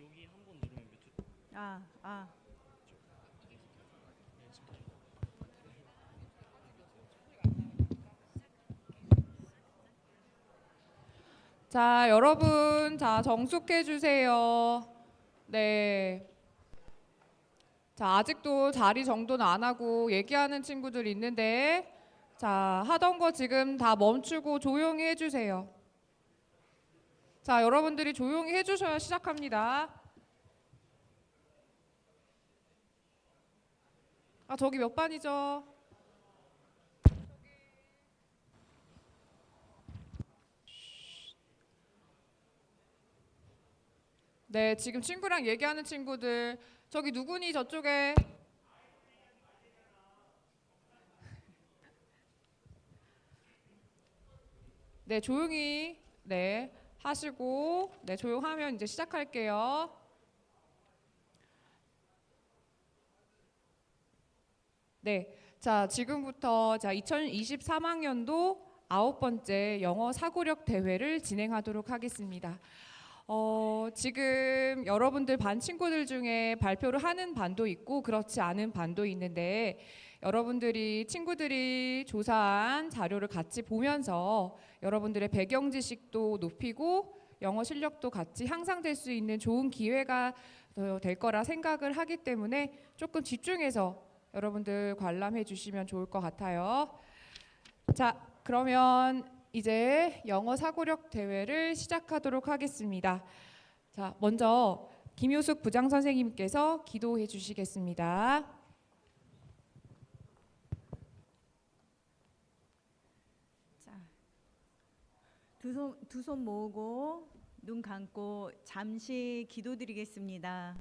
여기 한 번 누르면 뮤트. 아, 아. 자, 여러분, 자, 정숙해 주세요. 네. 자, 아직도 자리 정돈은 안 하고 얘기하는 친구들 있는데, 자, 하던 거 지금 다 멈추고 조용히 해주세요. 자, 여러분들이 조용히 해주셔야 시작합니다. 아, 저기 몇 반이죠? 네, 지금 친구랑 얘기하는 친구들, 저기 누구니 저쪽에? 네, 조용히, 네, 하시고, 네, 조용하면 이제 시작할게요. 네, 자, 지금부터 자, 2023학년도 9번째 영어 사고력 대회를 진행하도록 하겠습니다. 지금 여러분들 반 친구들 중에 발표를 하는 반도 있고 그렇지 않은 반도 있는데 여러분들이 친구들이 조사한 자료를 같이 보면서 여러분들의 배경 지식도 높이고 영어 실력도 같이 향상될 수 있는 좋은 기회가 될 거라 생각을 하기 때문에 조금 집중해서 여러분들 관람해 주시면 좋을 것 같아요. 자, 그러면 이제 영어 사고력 대회를 시작하도록 하겠습니다. 자, 먼저 김효숙 부장 선생님께서 기도해 주시겠습니다. 자, 두 손 모으고 눈 감고 잠시 기도드리겠습니다.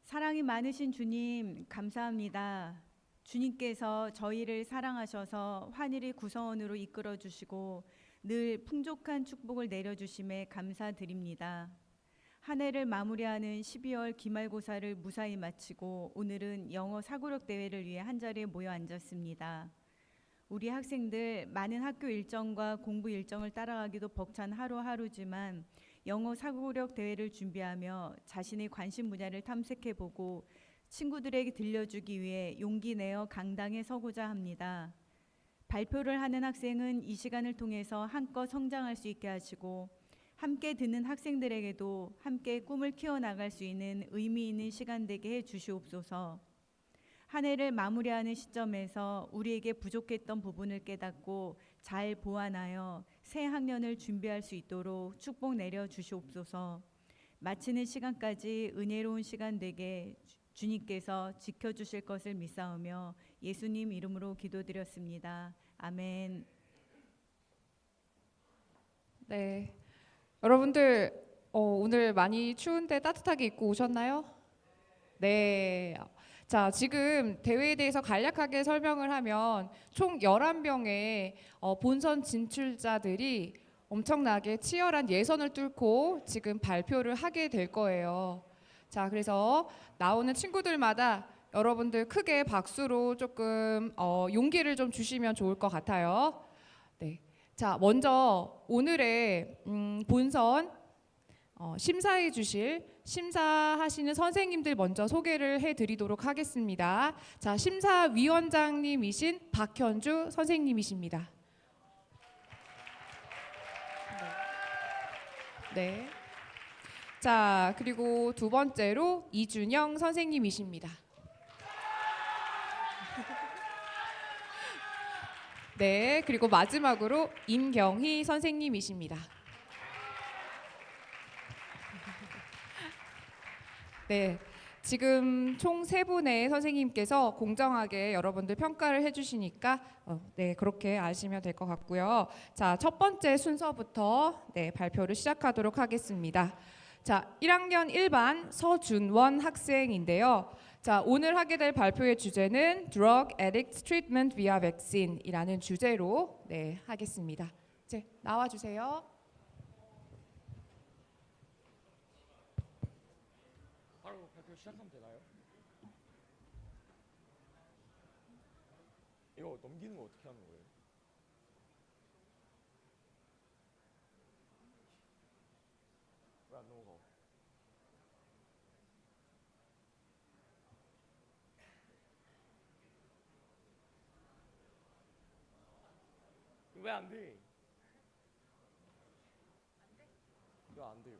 사랑이 많으신 주님 감사합니다. 주님께서 저희를 사랑하셔서 환일의 구성원으로 이끌어 주시고 늘 풍족한 축복을 내려주심에 감사드립니다. 한 해를 마무리하는 12월 기말고사를 무사히 마치고 오늘은 영어 사고력 대회를 위해 한자리에 모여 앉았습니다. 우리 학생들 많은 학교 일정과 공부 일정을 따라가기도 벅찬 하루하루지만 영어 사고력 대회를 준비하며 자신의 관심 분야를 탐색해보고 친구들에게 들려주기 위해 용기 내어 강당에 서고자 합니다. 발표를 하는 학생은 이 시간을 통해서 한껏 성장할 수 있게 하시고 함께 듣는 학생들에게도 함께 꿈을 키워나갈 수 있는 의미 있는 시간 되게 해 주시옵소서. 한 해를 마무리하는 시점에서 우리에게 부족했던 부분을 깨닫고 잘 보완하여 새 학년을 준비할 수 있도록 축복 내려 주시옵소서. 마치는 시간까지 은혜로운 시간 되게 주님께서 지켜주실 것을 믿사오며 예수님 이름으로 기도드렸습니다. 아멘. 네, 여러분들 오늘 많이 추운데 따뜻하게 입고 오셨나요? 네. 자, 지금 대회에 대해서 간략하게 설명을 하면 총 11명의 본선 진출자들이 엄청나게 치열한 예선을 뚫고 지금 발표를 하게 될 거예요. 자, 그래서 나오는 친구들마다 여러분들 크게 박수로 조금 용기를 좀 주시면 좋을 것 같아요. 네. 자, 먼저 오늘의 본선 심사해 주실 심사하시는 선생님들 먼저 소개를 해드리도록 하겠습니다. 자, 심사위원장님이신 박현주 선생님이십니다. 네. 자, 그리고 두 번째로 이준영 선생님이십니다. 네, 그리고 마지막으로 임경희 선생님이십니다. 네, 지금 총 세 분의 선생님께서 공정하게 여러분들 평가를 해주시니까 네, 그렇게 아시면 될 것 같고요. 자, 첫 번째 순서부터 네, 발표를 시작하도록 하겠습니다. 자, 1학년 1반 서준원 학생인데요. 자, 오늘 하게 될 발표의 주제는 Drug Addict Treatment via Vaccine이라는 주제로 네, 하겠습니다. 이제 나와주세요. 바로 발표 시작하면 되나요? 이거 넘기는 거 어떻게 하는 거예요? 왜 안 넘어가. 왜 안 돼? 이거 안 돼요.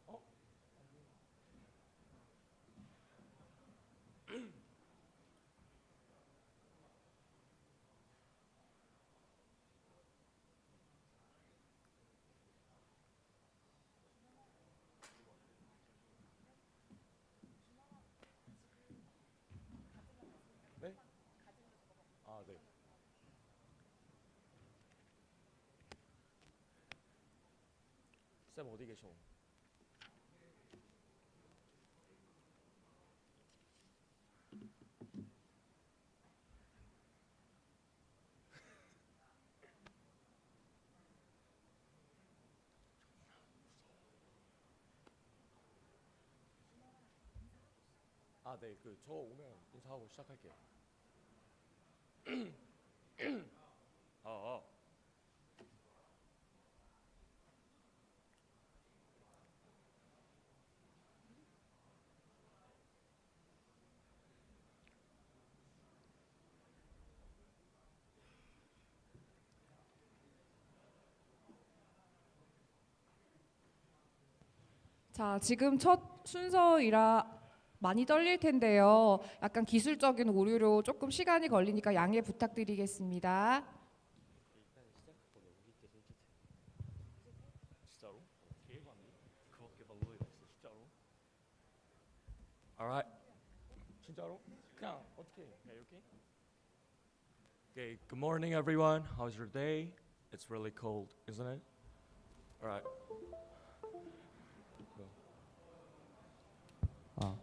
어? 네? 아, 네. 쌤 어디 계셔? 아, 네. 그 저 오면 인사하고 시작할게요. 아, 아. 자, 지금 첫 순서이라 많이 떨릴 텐데요. 약간 기술적인 오류로 조금 시간이 걸리니까 양해 부탁드리겠습니다. 일단 시작하고 넘길게 솔직히. 진짜로? 어떻게 해봤니? 그밖에 방법이 없어 진짜로. Alright. 진짜로? 그냥 어떻게? 그냥 이렇게? Okay. Good morning, everyone. How's your day? It's really cold, isn't it? Alright. 아.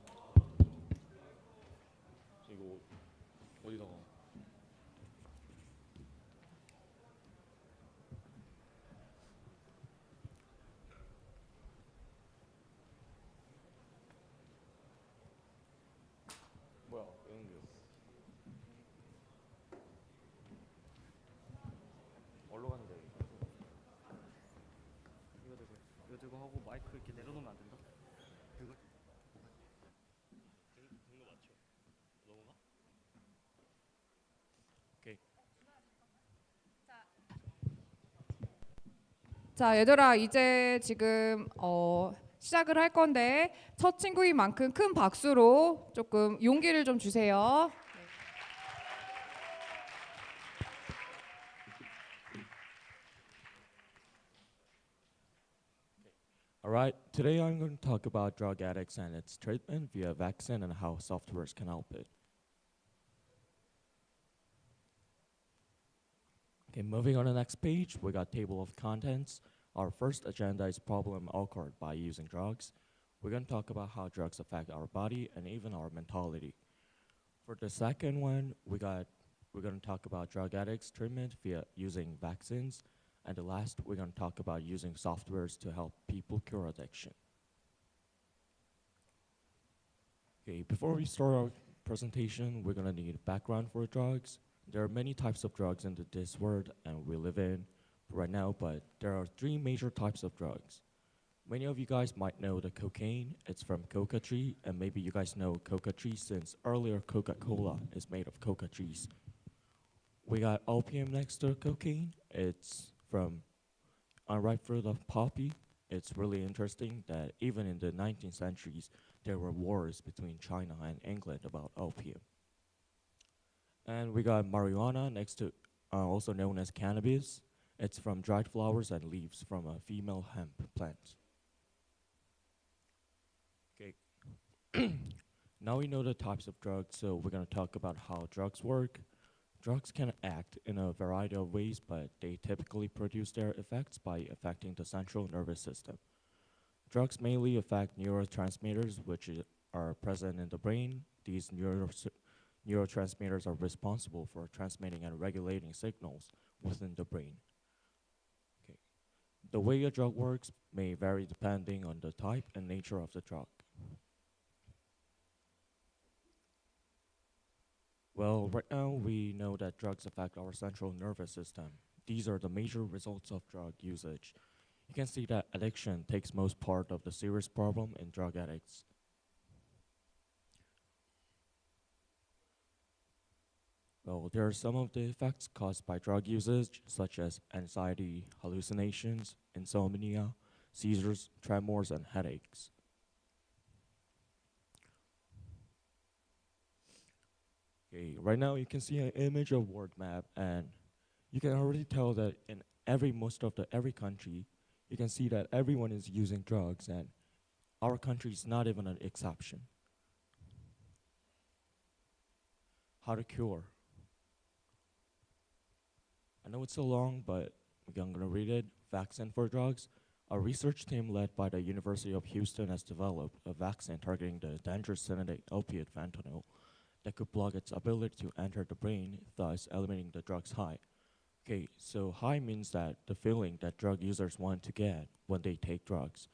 이거 어디다가? 뭐야? 왜 넘겨? 어디로 갔는데? 이거 들고 하고 마이크 이렇게 내려놓으면 안 된다. 이거 된거 맞죠? 넘어가? 오케이. 자, 얘들아, 이제 지금 시작을 할 건데 첫 친구인 만큼 큰 박수로 조금 용기를 좀 주세요. Alright, today I'm going to talk about drug addicts and its treatment via vaccine and how softwares can help it. Okay, moving on to the next page, we got table of contents. Our first agenda is problem occurred by using drugs. We're going to talk about how drugs affect our body and even our mentality. For the second one, we're going to talk about drug addicts treatment via using vaccines. And the last, we're going to talk about using softwares to help people cure addiction. Okay, before we start our presentation, we're going to need background for drugs. There are many types of drugs in this world and we live in right now, but there are three major types of drugs. Many of you guys might know the cocaine. It's from coca tree, and maybe you guys know coca tree since earlier Coca-Cola is made of coca trees. We got opium next to cocaine. It's from unripe fruit of poppy. It's really interesting that even in the 19th centuries, there were wars between China and England about opium. And we got marijuana next to, also known as cannabis. It's from dried flowers and leaves from a female hemp plant. Okay. Now we know the types of drugs, so we're going to talk about how drugs work. Drugs can act in a variety of ways, but they typically produce their effects by affecting the central nervous system. Drugs mainly affect neurotransmitters, which are present in the brain. These neurotransmitters are responsible for transmitting and regulating signals within the brain. Okay. The way a drug works may vary depending on the type and nature of the drug. Well, right now we know that drugs affect our central nervous system, these are the major results of drug usage. You can see that addiction takes most part of the serious problem in drug addicts. Well, there are some of the effects caused by drug usage, such as anxiety, hallucinations, insomnia, seizures, tremors, and headaches. Okay, right now you can see an image of world map, and you can already tell that in every country, you can see that everyone is using drugs, and our country is not even an exception. How to cure? I know it's so long, but I'm gonna read it. Vaccine for drugs. A research team led by the University of Houston has developed a vaccine targeting the dangerous synthetic opiate fentanyl that could block its ability to enter the brain, thus eliminating the drug's high. Okay, so high means that the feeling that drug users want to get when they take drugs.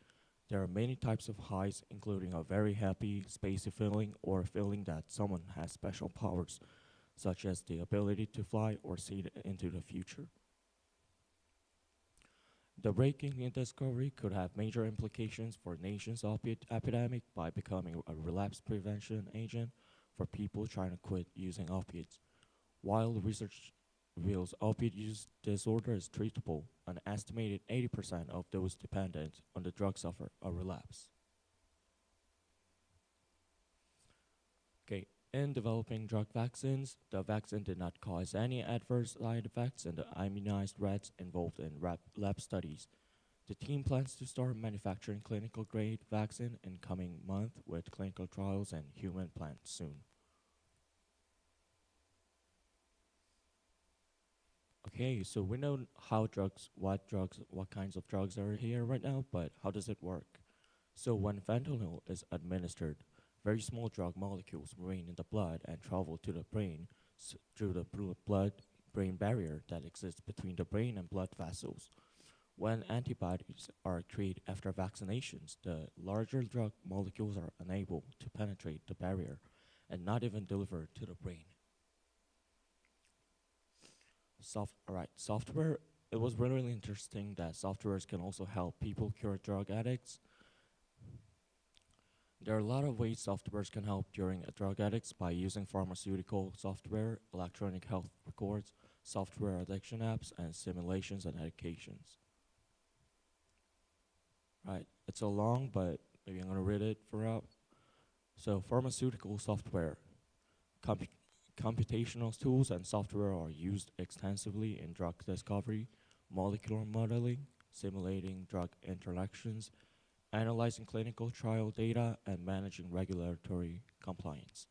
There are many types of highs, including a very happy, spacey feeling, or a feeling that someone has special powers, such as the ability to fly or see into the future. The breaking discovery could have major implications for nation's opiate epidemic by becoming a relapse prevention agent for people trying to quit using opiates. While the research reveals opiate use disorder is treatable, an estimated 80% of those dependent on the drug suffer a relapse. Okay, in developing drug vaccines, the vaccine did not cause any adverse side effects in the immunized rats involved in lab studies. The team plans to start manufacturing clinical grade vaccine in coming month with clinical trials and human plans soon. Okay, so we know what kinds of drugs are here right now, but how does it work? So when fentanyl is administered, very small drug molecules remain in the blood and travel to the brain through the blood-brain barrier that exists between the brain and blood vessels. When antibodies are created after vaccinations, the larger drug molecules are unable to penetrate the barrier and not even deliver to the brain. Software. It was really interesting that softwares can also help people cure drug addicts. There are a lot of ways softwares can help during drug addicts by using pharmaceutical software, electronic health records, software addiction apps, and simulations and educations. Right, it's so long, but maybe I'm gonna read it throughout. So pharmaceutical software, computational tools and software are used extensively in drug discovery, molecular modeling, simulating drug interactions, analyzing clinical trial data, and managing regulatory compliance.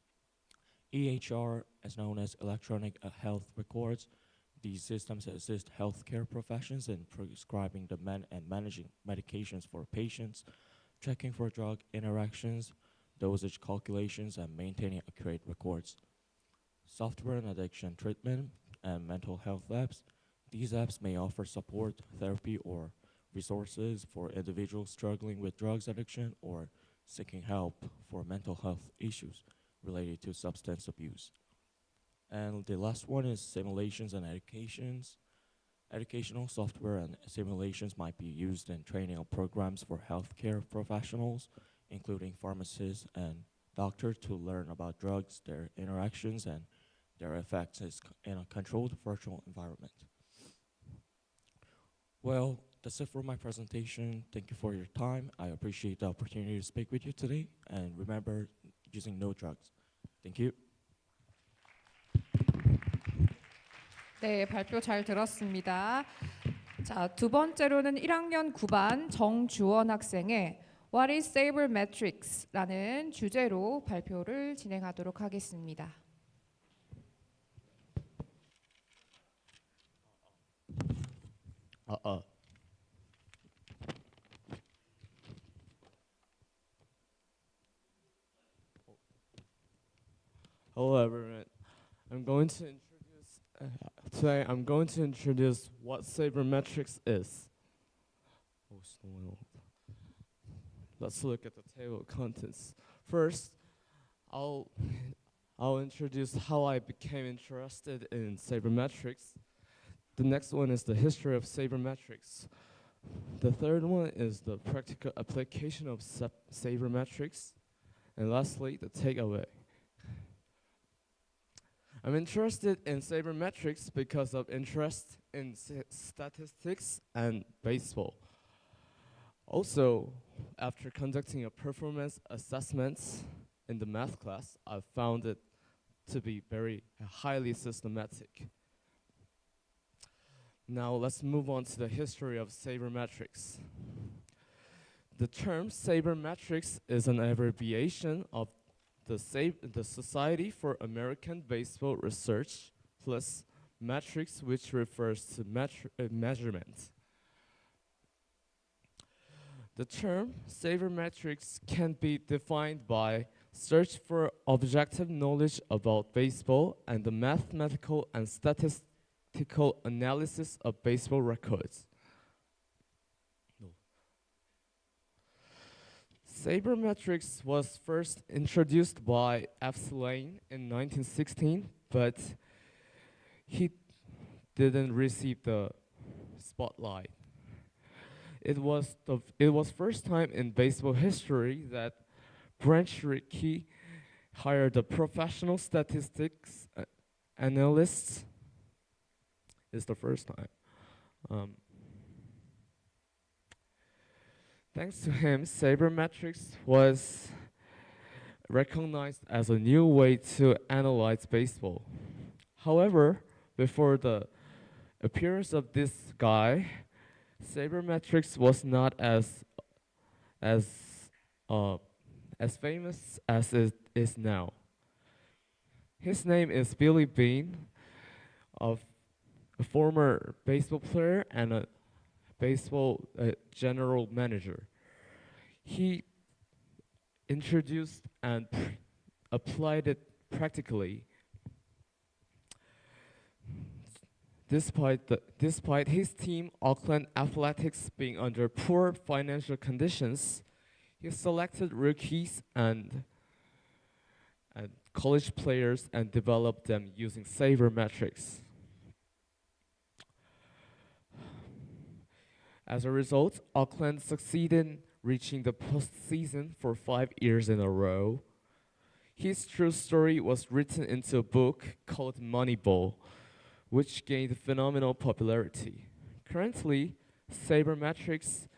EHR is known as electronic health records. These systems assist healthcare professions in prescribing and managing medications for patients, checking for drug interactions, dosage calculations, and maintaining accurate records. Software and addiction treatment and mental health apps. These apps may offer support, therapy, or resources for individuals struggling with drugs addiction or seeking help for mental health issues related to substance abuse. And the last one is simulations and educations. Educational software and simulations might be used in training programs for healthcare professionals, including pharmacists and doctors, to learn about drugs, their interactions, and their effects in a controlled virtual environment. Well, that's it for my presentation. Thank you for your time. I appreciate the opportunity to speak with you today. And remember, using no drugs. Thank you. 네, 발표 잘 들었습니다. 자, 두 번째로는 1학년 9반 정주원 학생의 What is Sabermetrics라는 주제로 발표를 진행하도록 하겠습니다. Hello, everyone. Today I'm going to introduce what sabermetrics is. Let's look at the table of contents. First, I'll introduce how I became interested in sabermetrics. The next one is the history of sabermetrics. The third one is the practical application of sabermetrics. And lastly, the takeaway. I'm interested in sabermetrics because of interest in statistics and baseball. Also, after conducting a performance assessment in the math class, I found it to be very highly systematic. Now let's move on to the history of sabermetrics. The term sabermetrics is an abbreviation of the Society for American Baseball Research plus metrics, which refers to measurement. The term sabermetrics can be defined by search for objective knowledge about baseball and the mathematical and statistical analysis of baseball records. Sabermetrics was first introduced by F. Slane in 1916, but he didn't receive the spotlight. It was first time in baseball history that Branch Rickey hired a professional statistics analyst. It's the first time. Thanks to him, sabermetrics was recognized as a new way to analyze baseball. However, before the appearance of this guy, sabermetrics was not as famous as it is now. His name is Billy Beane, a former baseball player and a baseball general manager. He introduced and applied it practically. Despite his team, Auckland Athletics, being under poor financial conditions, he selected rookies and college players and developed them using sabermetrics. As a result, Auckland succeeded in reaching the postseason for 5 years in a row. His true story was written into a book called Moneyball, which gained phenomenal popularity. Currently, sabermetrics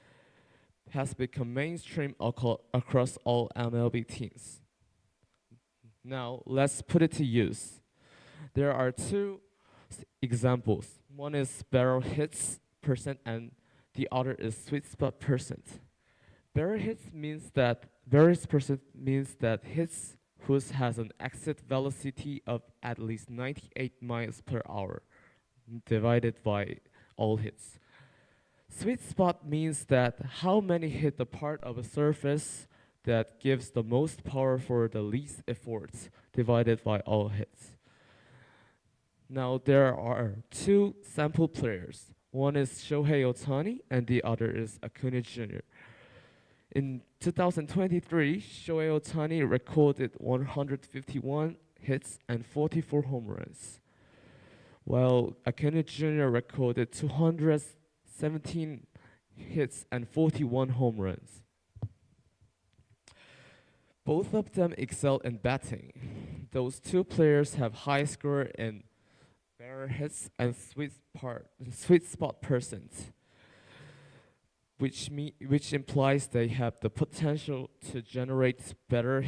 has become mainstream across all MLB teams. Now, let's put it to use. There are two examples. One is barrel hits percent and the other is sweet spot percent. Barrel hits percent means that hits whose has an exit velocity of at least 98 miles per hour divided by all hits. Sweet spot means that how many hit the part of a surface that gives the most power for the least effort divided by all hits. Now there are two sample players. One is Shohei Ohtani and the other is Acuna Jr. In 2023, Shohei Ohtani recorded 151 hits and 44 home runs, while Acuna Jr. recorded 217 hits and 41 home runs. Both of them excel in batting. Those two players have high score in barrel hits and sweet spot percent, which implies they have the potential to generate better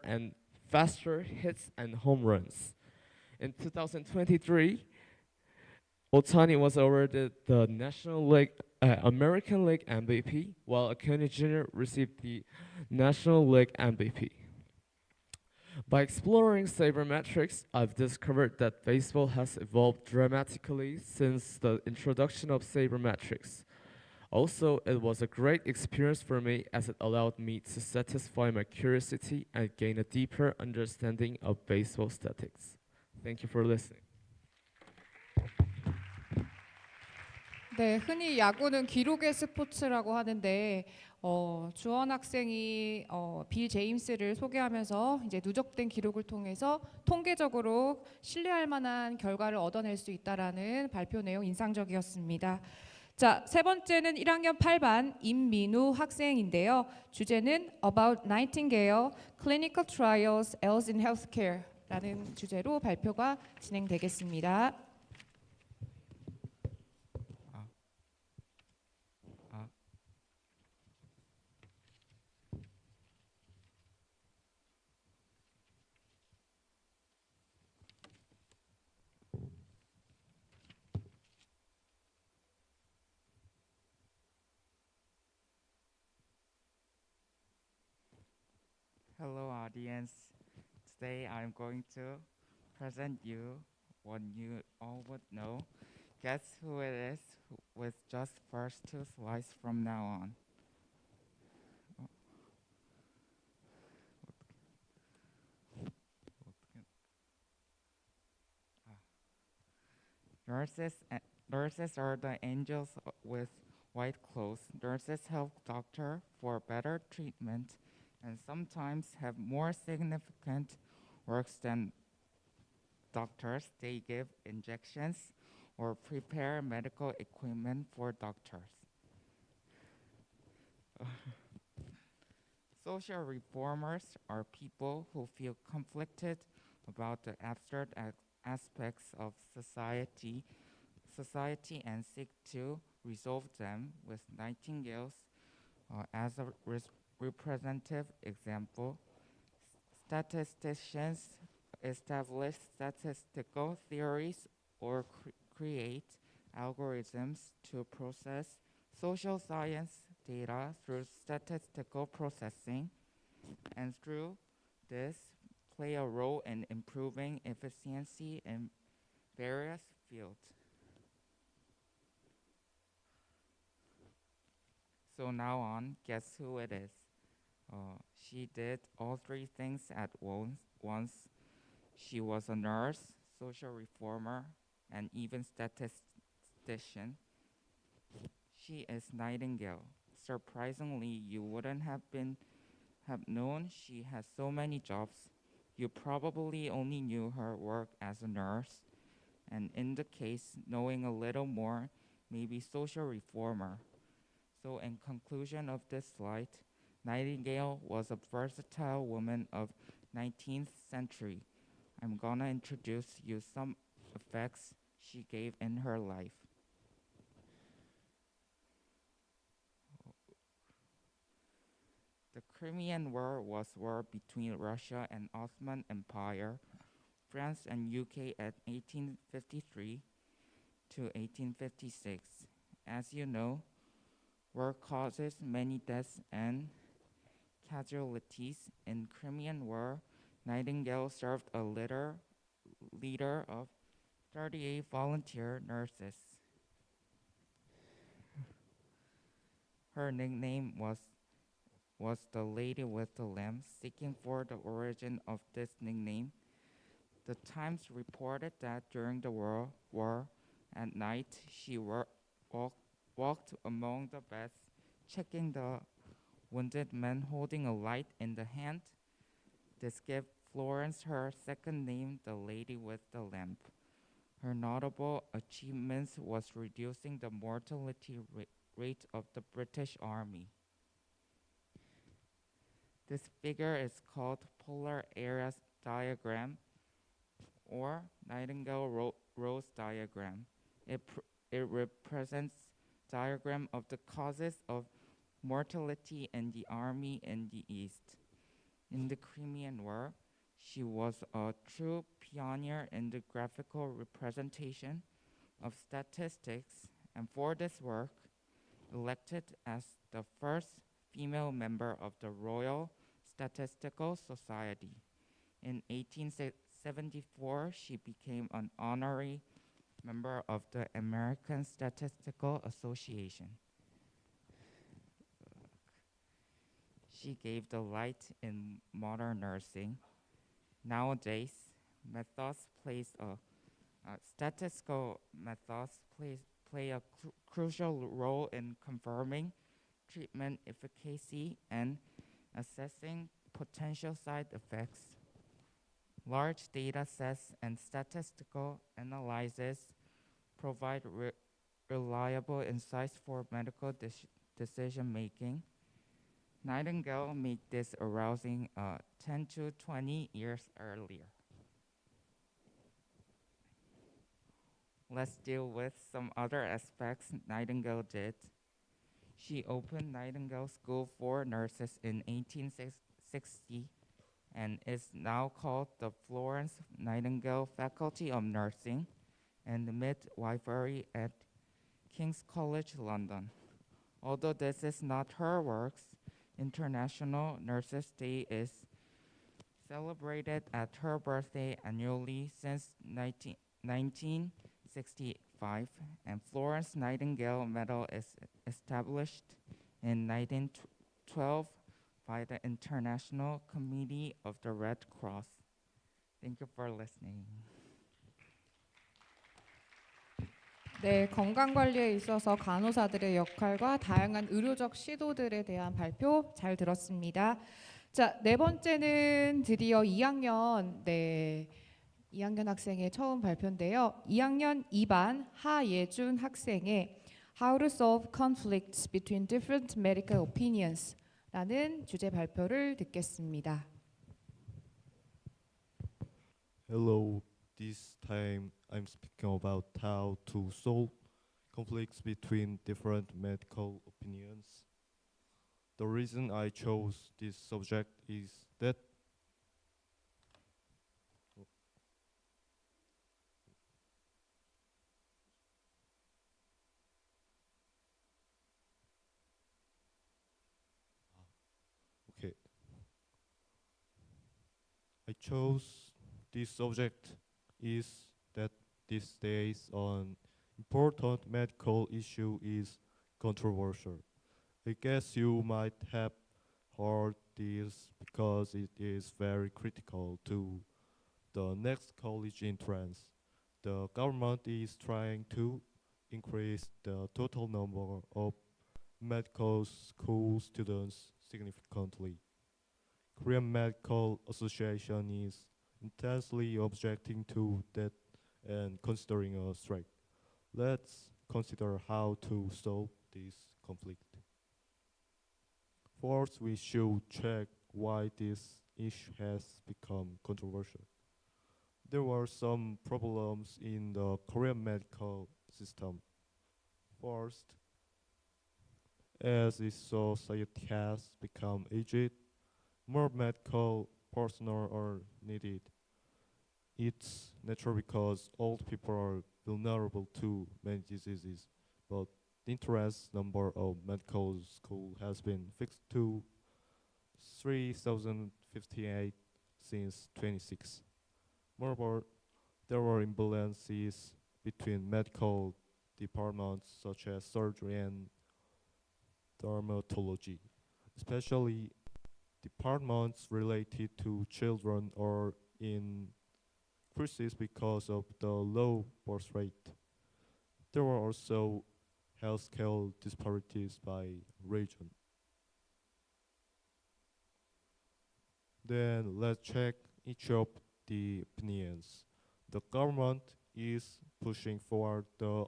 and faster hits and home runs. In 2023, Ohtani was awarded the American League MVP, while Acuna Jr. received the National League MVP. By exploring sabermetrics, I've discovered that baseball has evolved dramatically since the introduction of sabermetrics. Also, it was a great experience for me as it allowed me to satisfy my curiosity and gain a deeper understanding of baseball statistics. Thank you for listening. 네, 흔히 야구는 기록의 스포츠라고 하는데 주원 학생이 빌 제임스를 소개하면서 이제 누적된 기록을 통해서 통계적으로 신뢰할 만한 결과를 얻어낼 수 있다라는 발표 내용 인상적이었습니다. 자, 세 번째는 1학년 8반 임민우 학생인데요. 주제는 About Nightingale Clinical Trials Else in Healthcare라는 주제로 발표가 진행되겠습니다. Hello, audience. Today I'm going to present you what you all would know. Guess who it is with just first two slides from now on. Nurses are the angels with white clothes. Nurses help doctor for better treatment and sometimes have more significant works than doctors. They give injections or prepare medical equipment for doctors. Social reformers are people who feel conflicted about the abstract aspects of society and seek to resolve them with Nightingales as a representative example. Statisticians establish statistical theories or create algorithms to process social science data through statistical processing, and through this play a role in improving efficiency in various fields. So now on, guess who it is? She did all three things at once. She was a nurse, social reformer, and even statistician. She is Nightingale. Surprisingly, you wouldn't have known she has so many jobs. You probably only knew her work as a nurse, and in the case, knowing a little more, maybe social reformer. So in conclusion of this slide, Nightingale was a versatile woman of 19th century. I'm gonna introduce you some effects she gave in her life. The Crimean War was war between Russia and Ottoman Empire, France and UK at 1853 to 1856. As you know, war causes many deaths and casualties. In Crimean War, Nightingale served a leader of 38 volunteer nurses. Her nickname was the Lady with the Lamp. Seeking for the origin of this nickname, the Times reported that during the war at night, she walked among the beds, checking the wounded men holding a light in the hand. This gave Florence her second name, the Lady with the Lamp. Her notable achievements was reducing the mortality rate of the British Army. This figure is called polar area diagram or Nightingale Rose diagram. It represents diagram of the causes of mortality in the army in the East. In the Crimean War, she was a true pioneer in the graphical representation of statistics, and for this work, elected as the first female member of the Royal Statistical Society. In 1874, she became an honorary member of the American Statistical Association. She gave the light in modern nursing. Nowadays, statistical methods play a crucial role in confirming treatment efficacy and assessing potential side effects. Large data sets and statistical analysis provide reliable insights for medical decision making. Nightingale made this arousing 10 to 20 years earlier. Let's deal with some other aspects Nightingale did. She opened Nightingale School for Nurses in 1860 and is now called the Florence Nightingale Faculty of Nursing and Midwifery at King's College London. Although this is not her works, International Nurses' Day is celebrated at her birthday annually since 1965, and Florence Nightingale Medal is established in 1912 by the International Committee of the Red Cross. Thank you for listening. 네, 건강 관리에 있어서 간호사들의 역할과 다양한 의료적 시도들에 대한 발표 잘 들었습니다. 자, 네 번째는 드디어 2학년 학생의 처음 발표인데요. 2학년 2반 하예준 학생의 How to Solve Conflicts Between Different Medical Opinions 라는 주제 발표를 듣겠습니다. Hello, this time I'm speaking about how to solve conflicts between different medical opinions. The reason I chose this subject is that I chose this subject is that these days an important medical issue is controversial. I guess you might have heard this because it is very critical to the next college entrance. The government is trying to increase the total number of medical school students significantly. Korean Medical Association is intensely objecting to that and considering a strike. Let's consider how to solve this conflict. First, we should check why this issue has become controversial. There were some problems in the Korean medical system. First, as its society has become aged, more medical personnel are needed. It's natural because old people are vulnerable to many diseases, but the entrance number of medical school has been fixed to 3,058 since 26. Moreover, there were imbalances between medical departments such as surgery and dermatology, especially departments related to children are in crisis because of the low birth rate. There were also healthcare disparities by region. Then let's check each of the opinions. The government is pushing forward the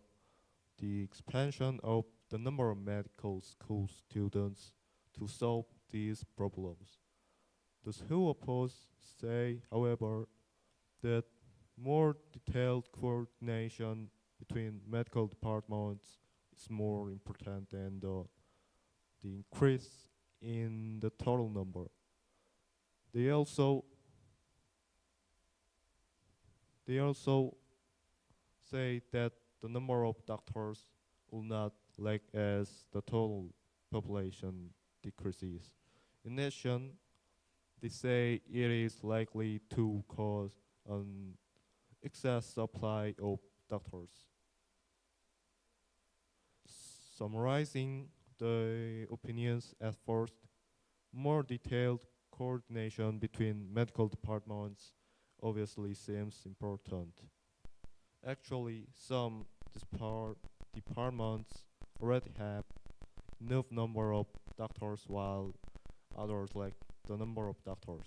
expansion of the number of medical school students to solve these problems. Those who oppose say, however, that more detailed coordination between medical departments is more important than the increase in the total number. They also say that the number of doctors will not lack as the total population decreases. In addition, they say it is likely to cause an excess supply of doctors. Summarizing the opinions at first, more detailed coordination between medical departments obviously seems important. Actually, some departments already have enough number of doctors while others lack the number of doctors.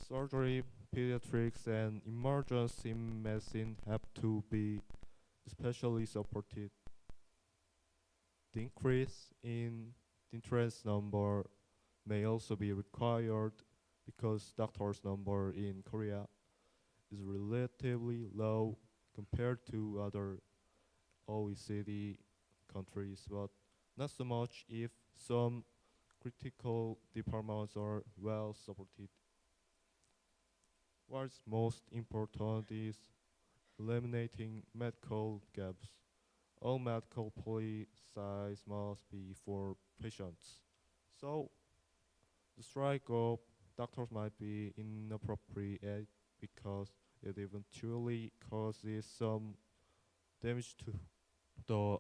Surgery, pediatrics, and emergency medicine have to be especially supported. The increase in the entrance number may also be required because doctors' number in Korea is relatively low compared to other OECD countries, but not so much if some critical departments are well supported. What's most important is eliminating medical gaps. All medical policies must be for patients. So the strike of doctors might be inappropriate because it eventually causes some damage to the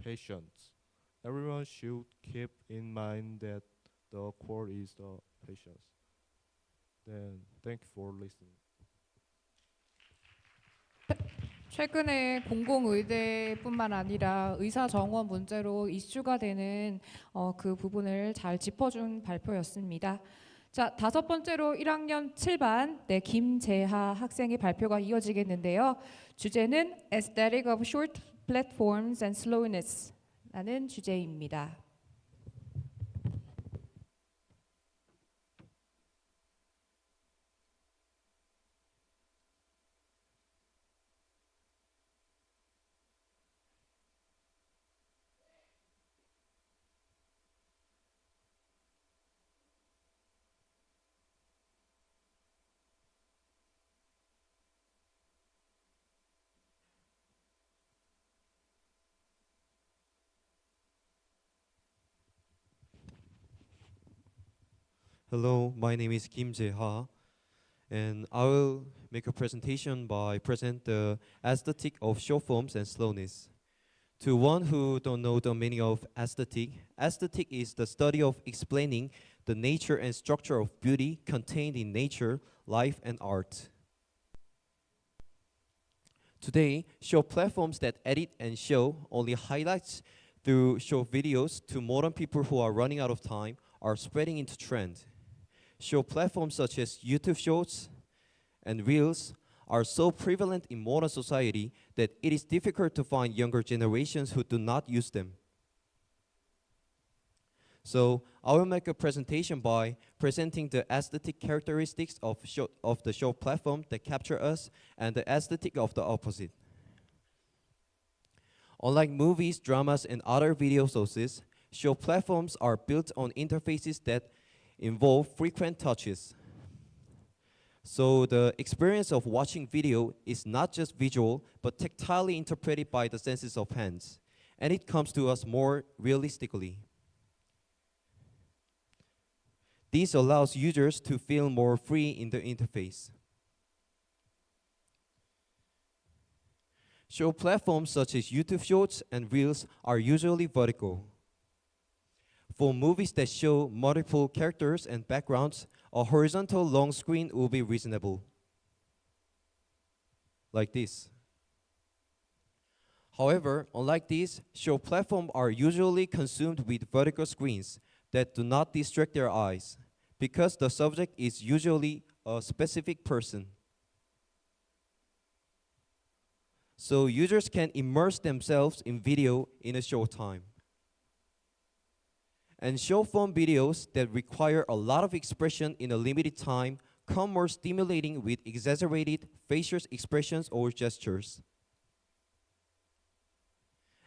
patients. Everyone should keep in mind that the core is the patients. Then thank you for listening. 최근에 공공의대뿐만 아니라 의사 정원 문제로 이슈가 되는 그 부분을 잘 짚어준 발표였습니다. 자, 다섯 번째로 1학년 7반 김재하 학생의 발표가 이어지겠는데요. 주제는 Aesthetic of Short Platforms and Slowness라는 주제입니다. Hello, my name is Kim Jae-ha, and I will make a presentation by present the aesthetic of short forms and slowness. To one who don't know the meaning of aesthetic, aesthetic is the study of explaining the nature and structure of beauty contained in nature, life, and art. Today, short platforms that edit and show only highlights through short videos to modern people who are running out of time are spreading into trend. Short platforms such as YouTube Shorts and Reels are so prevalent in modern society that it is difficult to find younger generations who do not use them. So I will make a presentation by presenting the aesthetic characteristics of the short platform that capture us and the aesthetic of the opposite. Unlike movies, dramas, and other video sources, short platforms are built on interfaces that involve frequent touches. So the experience of watching video is not just visual, but tactilely interpreted by the senses of hands, and it comes to us more realistically. This allows users to feel more free in the interface. Short platforms such as YouTube Shorts and Reels are usually vertical. For movies that show multiple characters and backgrounds, a horizontal long screen will be reasonable. Like this. However, unlike this, short platforms are usually consumed with vertical screens that do not distract their eyes, because the subject is usually a specific person. So users can immerse themselves in video in a short time. And short-form videos that require a lot of expression in a limited time come more stimulating with exaggerated facial expressions or gestures.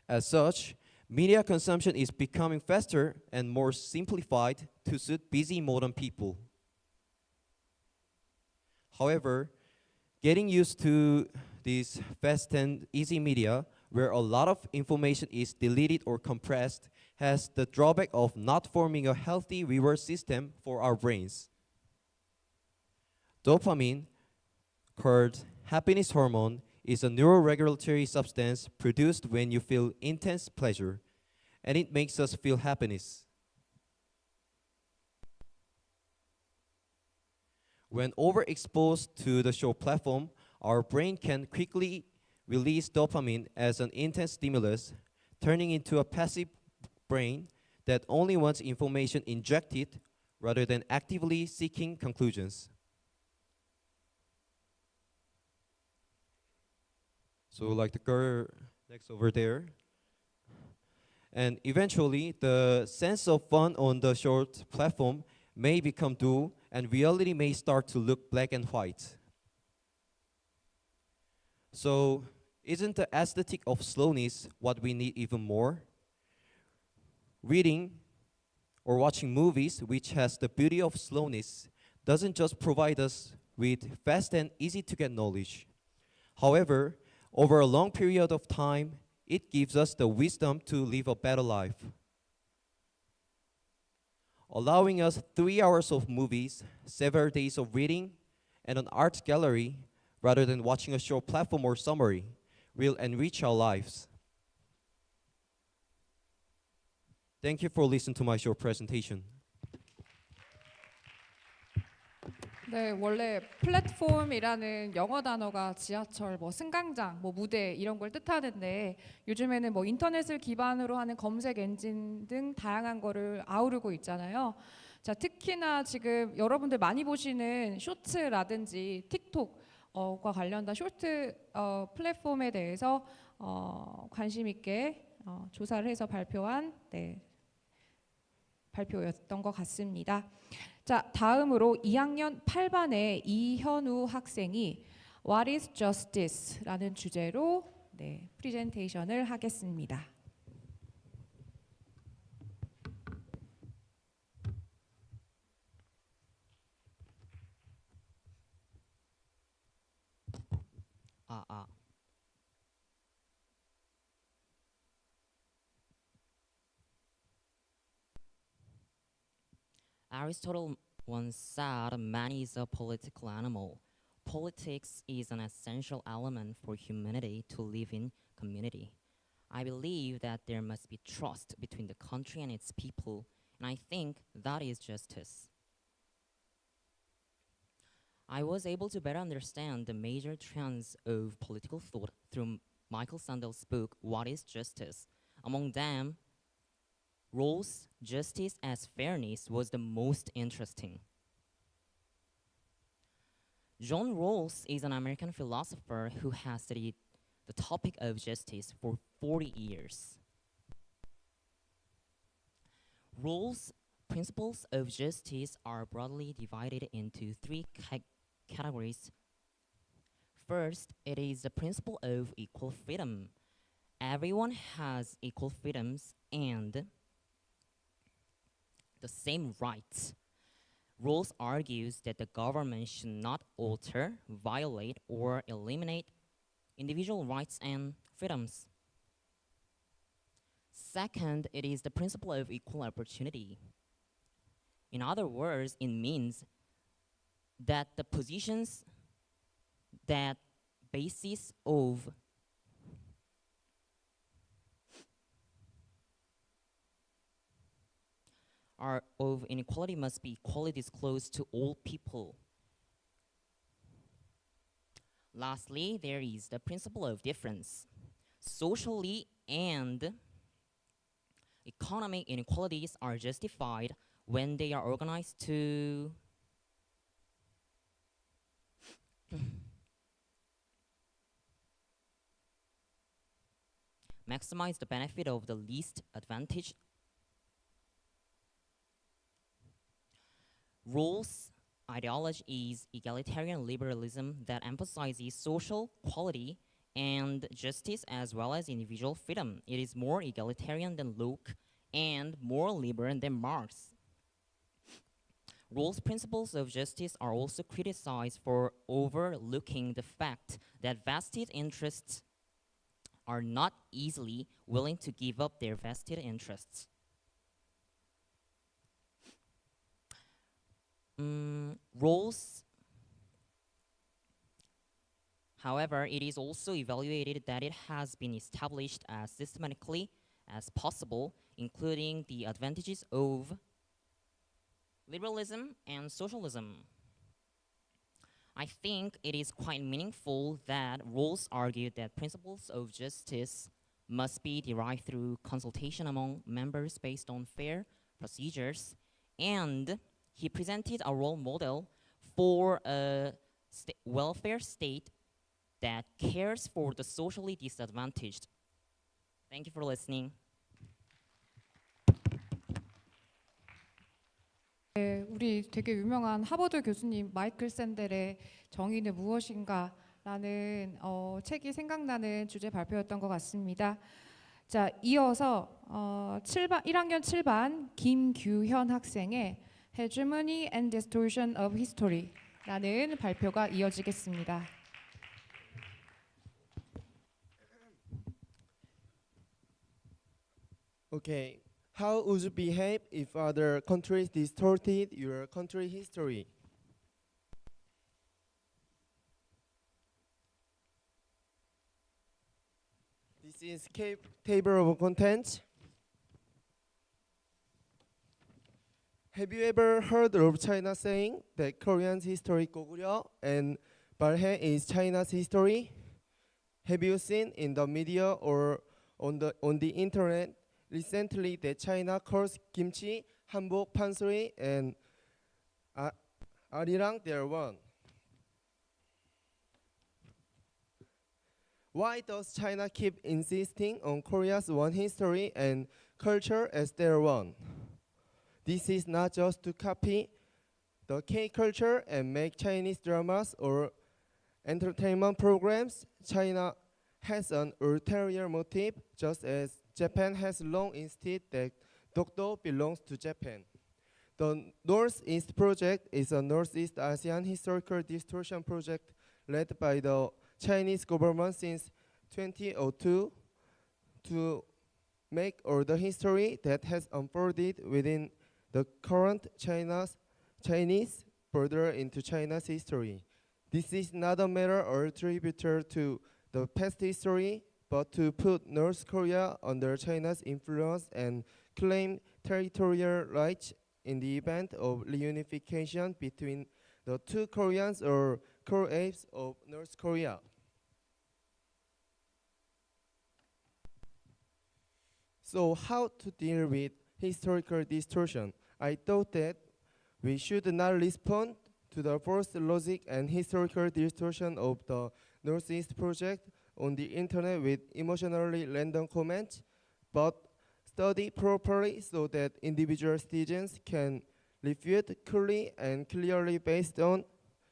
As such, media consumption is becoming faster and more simplified to suit busy modern people. However, getting used to this fast and easy media, where a lot of information is deleted or compressed, has the drawback of not forming a healthy reward system for our brains. Dopamine, called happiness hormone, is a neuroregulatory substance produced when you feel intense pleasure, and it makes us feel happiness. When overexposed to the short platform, our brain can quickly release dopamine as an intense stimulus, turning into a passive brain that only wants information injected rather than actively seeking conclusions. So like the girl next over there. And eventually, the sense of fun on the short platform may become dull, and reality may start to look black and white. So, isn't the aesthetic of slowness what we need even more? Reading or watching movies, which has the beauty of slowness, doesn't just provide us with fast and easy to get knowledge. However, over a long period of time, it gives us the wisdom to live a better life. Allowing us 3 hours of movies, several days of reading, and an art gallery, rather than watching a short platform or summary, will enrich our lives. Thank you for listening to my short presentation. 네, 원래 플랫폼이라는 영어 단어가 지하철, 뭐 승강장, 뭐 무대 이런 걸 뜻하는데 요즘에는 뭐 인터넷을 기반으로 하는 검색 엔진 등 다양한 거를 아우르고 있잖아요. 자, 특히나 지금 여러분들 많이 보시는 쇼츠라든지 틱톡과 관련된 쇼트 플랫폼에 대해서 관심 있게 조사를 해서 발표한 발표였던 것 같습니다. 자, 다음으로 2학년 8반의 이현우 학생이 What is Justice?라는 주제로 프리젠테이션을 하겠습니다. Aristotle once said man is a political animal. Politics is an essential element for humanity to live in community. I believe that there must be trust between the country and its people, and I think that is justice. I was able to better understand the major trends of political thought through Michael Sandel's book, What is Justice? Among them, Rawls' Justice as Fairness was the most interesting. John Rawls is an American philosopher who has studied the topic of justice for 40 years. Rawls' principles of justice are broadly divided into three categories. First, it is the principle of equal freedom. Everyone has equal freedoms and the same rights. Rawls argues that the government should not alter, violate, or eliminate individual rights and freedoms. Second, it is the principle of equal opportunity. In other words, it means that the positions that basis of inequality must be equally disclosed to all people. Lastly, there is the principle of difference. Socially and economic inequalities are justified when they are organized to maximize the benefit of the least advantaged. Rawls' ideology is egalitarian liberalism that emphasizes social equality and justice as well as individual freedom. It is more egalitarian than Locke and more liberal than Marx. Rawls' principles of justice are also criticized for overlooking the fact that vested interests are not easily willing to give up their vested interests. Rawls, however, it is also evaluated that it has been established as systematically as possible, including the advantages of liberalism and socialism. I think it is quite meaningful that Rawls argued that principles of justice must be derived through consultation among members based on fair procedures, and he presented a role model for a welfare state that cares for the socially disadvantaged. Thank you for listening. 네, 우리 되게 유명한 하버드 교수님 마이클 샌델의 정의는 무엇인가라는 책이 생각나는 주제 발표였던 것 같습니다. 자, 이어서 1학년 7반 김규현 학생의 Hegemony and Distortion of History라는 발표가 이어지겠습니다. Okay, how would you behave if other countries distorted your country history? This is table of contents. Have you ever heard of China saying that Korean's history 고구려 and Balhae is China's history? Have you seen in the media or on the internet recently that China calls kimchi, hanbok, pansori, and arirang their one? Why does China keep insisting on Korea's one history and culture as their one? This is not just to copy the K-culture and make Chinese dramas or entertainment programs. China has an ulterior motive, just as Japan has long insisted that Dokdo belongs to Japan. The Northeast Project is a Northeast ASEAN historical distortion project led by the Chinese government since 2002 to make all the history that has unfolded within the current Chinese border into China's history. This is not a matter or tributary to the past history, but to put North Korea under China's influence and claim territorial rights in the event of reunification between the two Koreans or co-apes of North Korea. So how to deal with historical distortion? I thought that we should not respond to the forced logic and historical distortion of the Northeast Project on the internet with emotionally random comments, but study properly so that individual citizens can refute coolly and clearly based on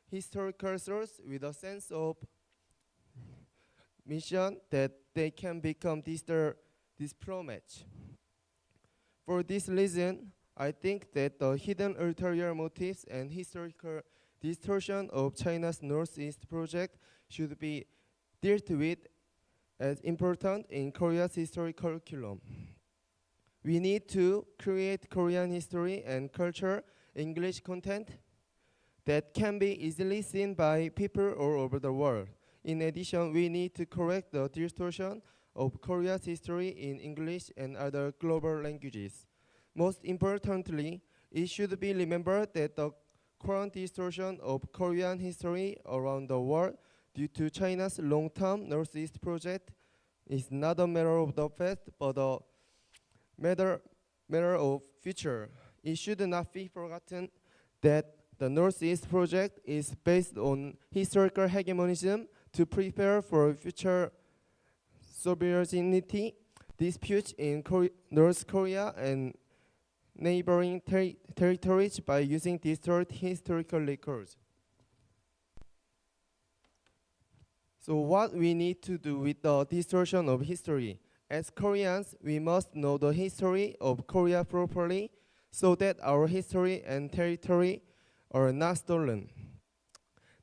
historical source with a sense of mission that they can become diplomats. For this reason, I think that the hidden ulterior motives and historical distortion of China's Northeast Project should be dealt with as important in Korea's history curriculum. We need to create Korean history and culture English content that can be easily seen by people all over the world. In addition, we need to correct the distortion of Korea's history in English and other global languages. Most importantly, it should be remembered that the current distortion of Korean history around the world due to China's long-term Northeast Project is not a matter of the past, but a matter of future. It should not be forgotten that the Northeast Project is based on historical hegemonism to prepare for future sovereignty disputes in North Korea and neighboring territories by using distorted historical records. So what we need to do with the distortion of history? As Koreans, we must know the history of Korea properly so that our history and territory are not stolen.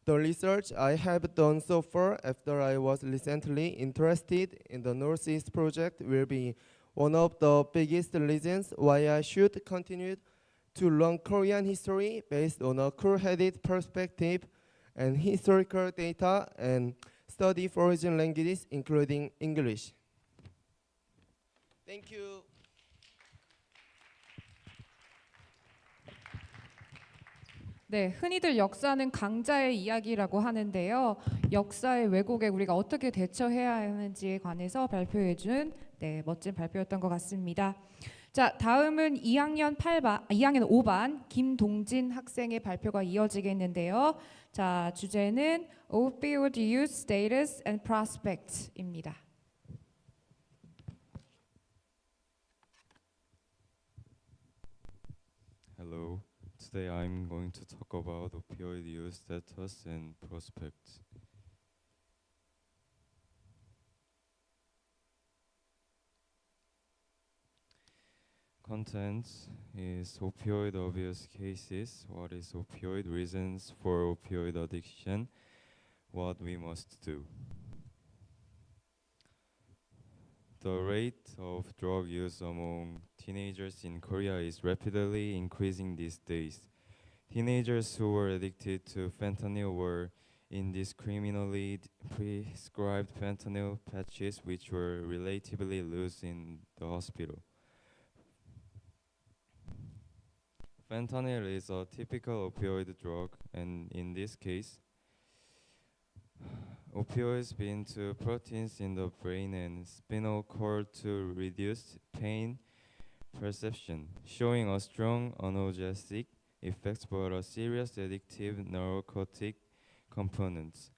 The research I have done so far after I was recently interested in the Northeast Project will be one of the biggest reasons why I should continue to learn Korean history based on a cool-headed perspective and historical data and study foreign languages, including English. Thank you. 네, 흔히들 역사는 강자의 이야기라고 하는데요. 역사의 왜곡에 우리가 어떻게 대처해야 하는지에 관해서 발표해준 멋진 발표였던 것 같습니다. 자, 다음은 2학년 5반 김동진 학생의 발표가 이어지겠는데요. 자, 주제는 Opioid Use Status and Prospects입니다. Hello. Today I'm going to talk about opioid use status and prospects. Contents is opioid abuse cases, what is opioid, reasons for opioid addiction, what we must do. The rate of drug use among teenagers in Korea is rapidly increasing these days. Teenagers who were addicted to fentanyl were indiscriminately prescribed fentanyl patches which were relatively loose in the hospital. Fentanyl is a typical opioid drug, and in this case, opioids bind to proteins in the brain and spinal cord to reduce pain perception, showing a strong analgesic effect but a serious addictive narcotic component.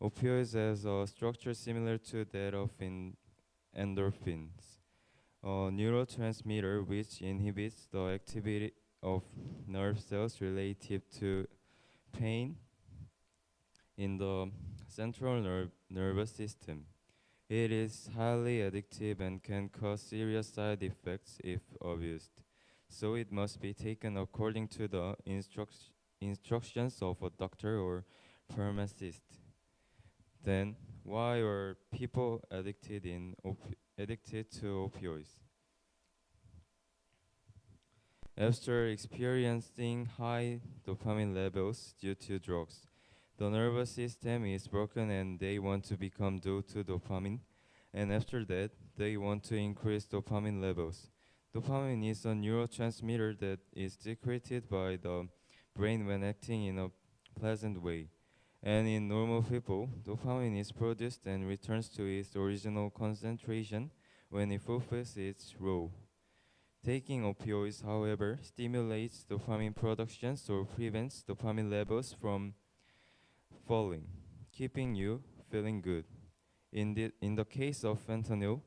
Opioids has a structure similar to that of endorphins, a neurotransmitter which inhibits the activity of nerve cells relative to pain in the central nervous system. It is highly addictive and can cause serious side effects if abused, so it must be taken according to the instructions of a doctor or pharmacist. Then, why are people addicted to opioids? After experiencing high dopamine levels due to drugs, the nervous system is broken and they want to become due to dopamine, and after that, they want to increase dopamine levels. Dopamine is a neurotransmitter that is secreted by the brain when acting in a pleasant way. And in normal people, dopamine is produced and returns to its original concentration when it fulfills its role. Taking opioids, however, stimulates dopamine production or prevents dopamine levels from falling, keeping you feeling good. In the case of fentanyl,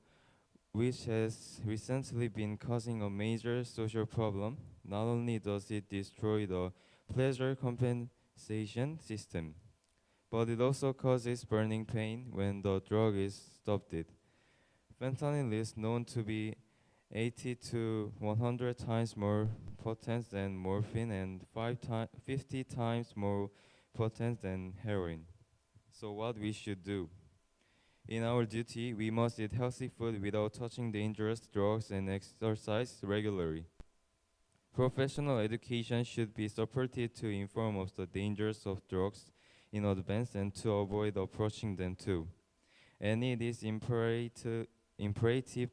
which has recently been causing a major social problem, not only does it destroy the pleasure compensation system, but it also causes burning pain when the drug is stopped. Fentanyl is known to be 80 to 100 times more potent than morphine and 50 times more potent than heroin. So what we should do? In our duty, we must eat healthy food without touching dangerous drugs and exercise regularly. Professional education should be supported to inform of the dangers of drugs in advance and to avoid approaching them too. And it is imperative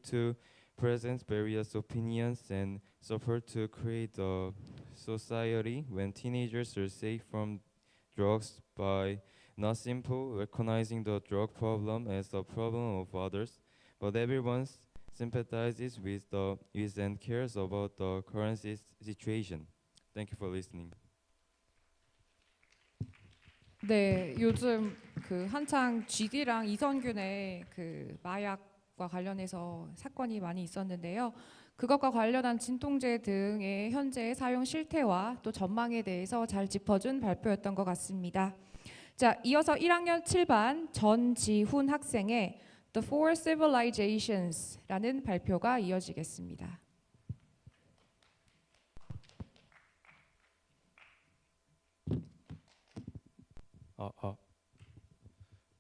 to present various opinions and support to create a society when teenagers are safe from drugs by not simply recognizing the drug problem as a problem of others, but everyone sympathizes with and cares about the current situation. Thank you for listening. 네, 요즘 그 한창 GD랑 이선균의 그 마약과 관련해서 사건이 많이 있었는데요. 그것과 관련한 진통제 등의 현재 사용 실태와 또 전망에 대해서 잘 짚어준 발표였던 것 같습니다. 자, 이어서 1학년 7반 전지훈 학생의 The Four Civilizations라는 발표가 이어지겠습니다.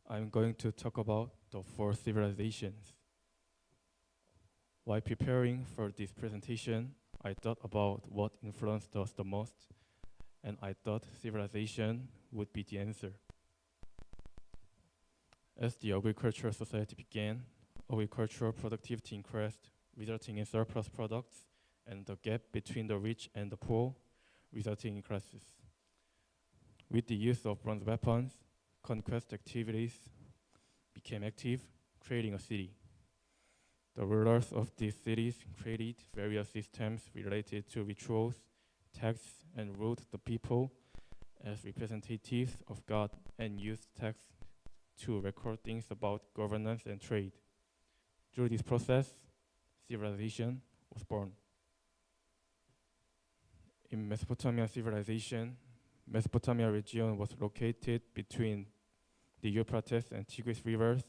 I'm going to talk about the four civilizations. While preparing for this presentation, I thought about what influenced us the most, and I thought civilization would be the answer. As the agricultural society began, agricultural productivity increased, resulting in surplus products, and the gap between the rich and the poor, resulting in crisis. With the use of bronze weapons, conquest activities became active, creating a city. The rulers of these cities created various systems related to rituals, texts, and ruled the people as representatives of God and used texts to record things about governance and trade. Through this process, civilization was born. In Mesopotamian civilization, Mesopotamia region was located between the Euphrates and Tigris rivers,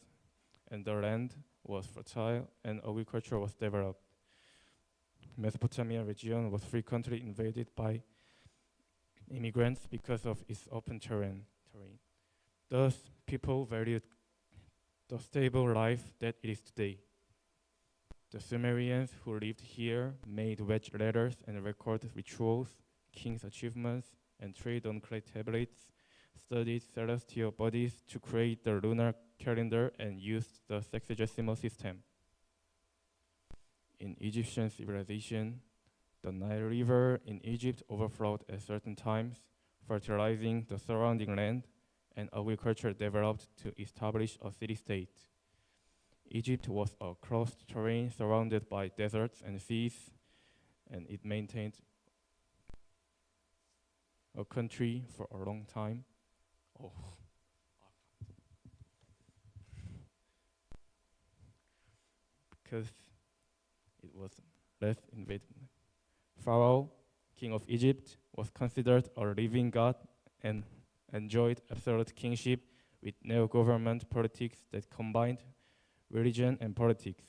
and the land was fertile and agriculture was developed. Mesopotamia region was frequently invaded by immigrants because of its open terrain. Thus, people valued the stable life that it is today. The Sumerians who lived here made wedge ladders and recorded rituals, king's achievements, and trade on clay tablets, studied celestial bodies to create the lunar calendar, and used the sexagesimal system. In Egyptian civilization, the Nile River in Egypt overflowed at certain times, fertilizing the surrounding land, and agriculture developed to establish a city-state. Egypt was a closed terrain surrounded by deserts and seas, and it maintained a country for a long time. Because it was less invaded. Pharaoh, king of Egypt, was considered a living god and enjoyed absolute kingship with neo-government politics that combined religion and politics.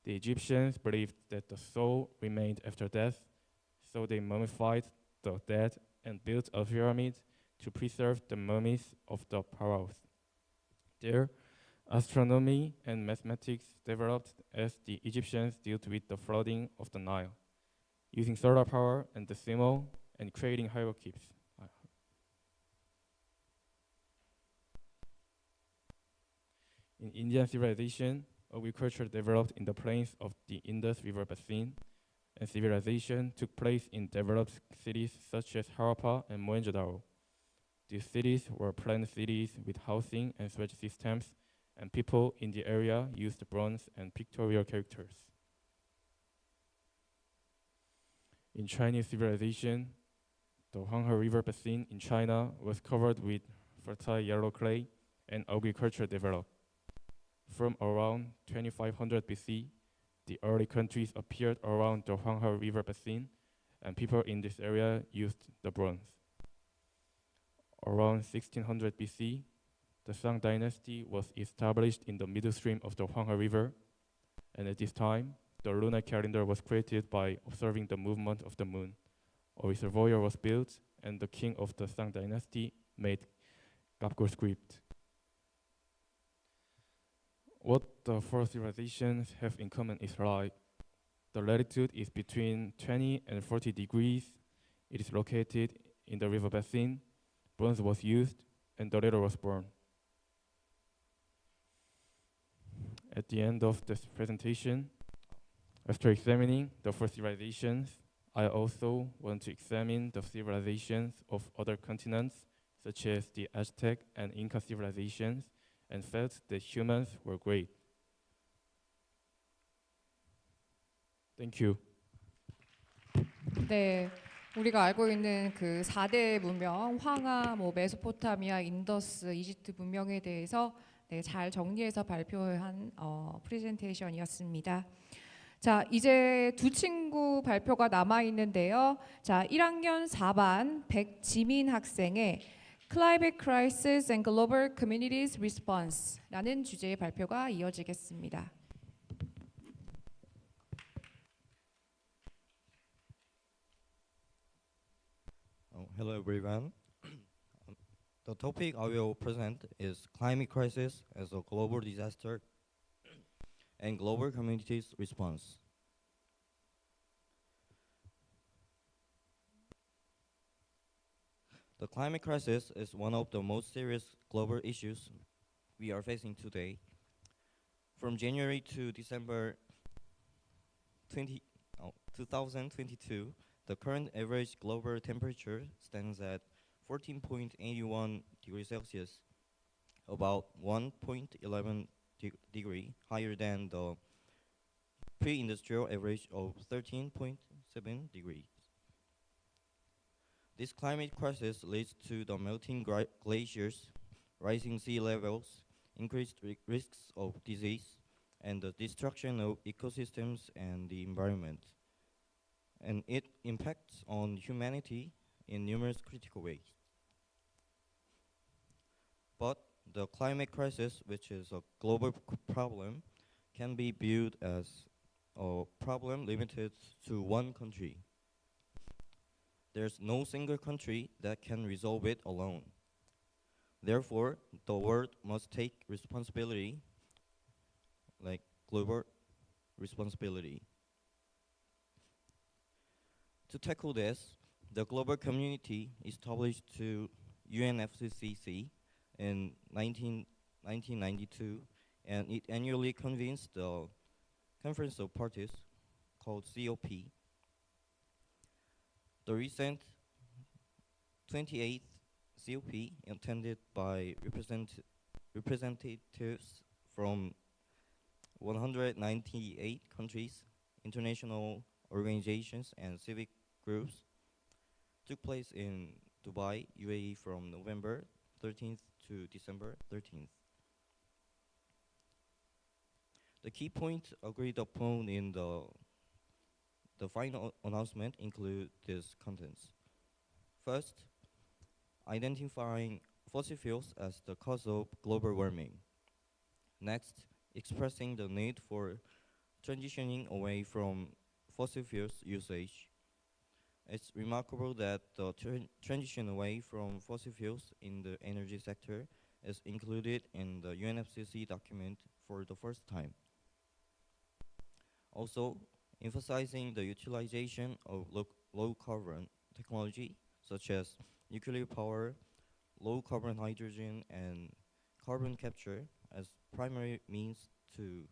The Egyptians believed that the soul remained after death, so they mummified the dead and built a pyramid to preserve the mummies of the pharaohs. There, astronomy and mathematics developed as the Egyptians dealt with the flooding of the Nile, using solar power and decimal and creating hierarchies. In Indian civilization, agriculture developed in the plains of the Indus River basin, and civilization took place in developed cities such as Harappa and Mohenjo-daro. These cities were planned cities with housing and sewage systems, and people in the area used bronze and pictorial characters. In Chinese civilization, the Huanghe River basin in China was covered with fertile yellow clay, and agriculture developed. From around 2500 BC, the early countries appeared around the Huanghe River basin, and people in this area used the bronze. Around 1600 BC, the Song dynasty was established in the middle stream of the Huanghe River, and at this time, the lunar calendar was created by observing the movement of the moon. A reservoir was built, and the king of the Song dynasty made Gapgol script. What the four civilizations have in common is light. The latitude is between 20 and 40 degrees. It is located in the river basin. Bronze was used, and the letter was born. At the end of this presentation, after examining the four civilizations, I also want to examine the civilizations of other continents, such as the Aztec and Inca civilizations, and felt that humans were great. Thank you. 네, 우리가 알고 있는 그 4대 문명, 황하, 메소포타미아, 인더스, 이집트 문명에 대해서 잘 정리해서 발표한 프레젠테이션이었습니다. 자, 이제 두 친구 발표가 남아 있는데요. 자, 1학년 4반 백지민 학생의 Climate Crisis and Global Communities Response라는 주제의 발표가 이어지겠습니다. Hello everyone. The topic I will present is climate crisis as a global disaster and global communities response. The climate crisis is one of the most serious global issues we are facing today. From January to December 2022, the current average global temperature stands at 14.81 degrees Celsius, about 1.11 degree higher than the pre-industrial average of 13.7 degrees. This climate crisis leads to the melting glaciers, rising sea levels, increased risks of disease, and the destruction of ecosystems and the environment. And it impacts on humanity in numerous critical ways. But the climate crisis, which is a global problem, can be viewed as a problem limited to one country. There's no single country that can resolve it alone. Therefore, the world must take responsibility, like global responsibility. To tackle this, the global community established to UNFCCC in 1992, and it annually convenes the Conference of Parties, called COP. The recent 28th COP, attended by representatives from 198 countries, international organizations, and civic groups, took place in Dubai, UAE from November 13th to December 13th. The key points agreed upon in the final announcement include these contents. First, identifying fossil fuels as the cause of global warming. Next, expressing the need for transitioning away from fossil fuels usage. It's remarkable that the transition away from fossil fuels in the energy sector is included in the UNFCCC document for the first time. Also, emphasizing the utilization of low carbon technology, such as nuclear power, low carbon hydrogen, and carbon capture as primary means to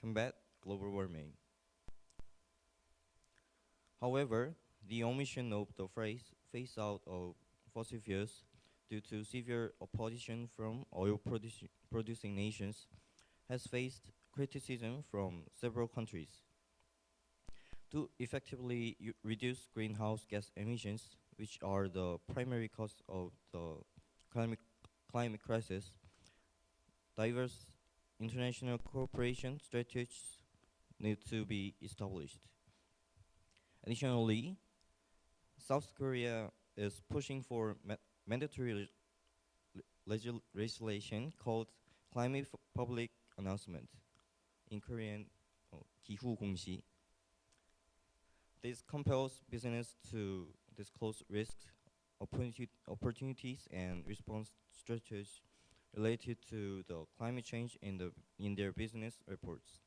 combat global warming. However, the omission of the phrase phase out of fossil fuels due to severe opposition from oil producing nations has faced criticism from several countries. To effectively reduce greenhouse gas emissions, which are the primary cause of the climate crisis, diverse international cooperation strategies need to be established. Additionally, South Korea is pushing for mandatory legislation called Climate Public Announcement, in Korean, 기후 공시. This compels business to disclose risks, opportunities, and response strategies related to the climate change in their business reports.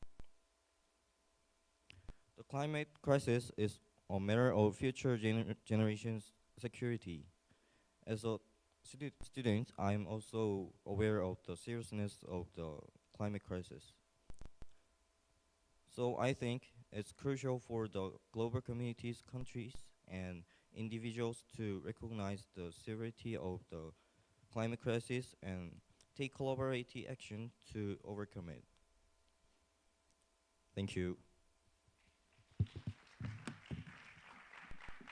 The climate crisis is a matter of future generations' security. As a student, I am also aware of the seriousness of the climate crisis. So I think it's crucial for the global communities, countries, and individuals to recognize the severity of the climate crisis and take collaborative action to overcome it. Thank you.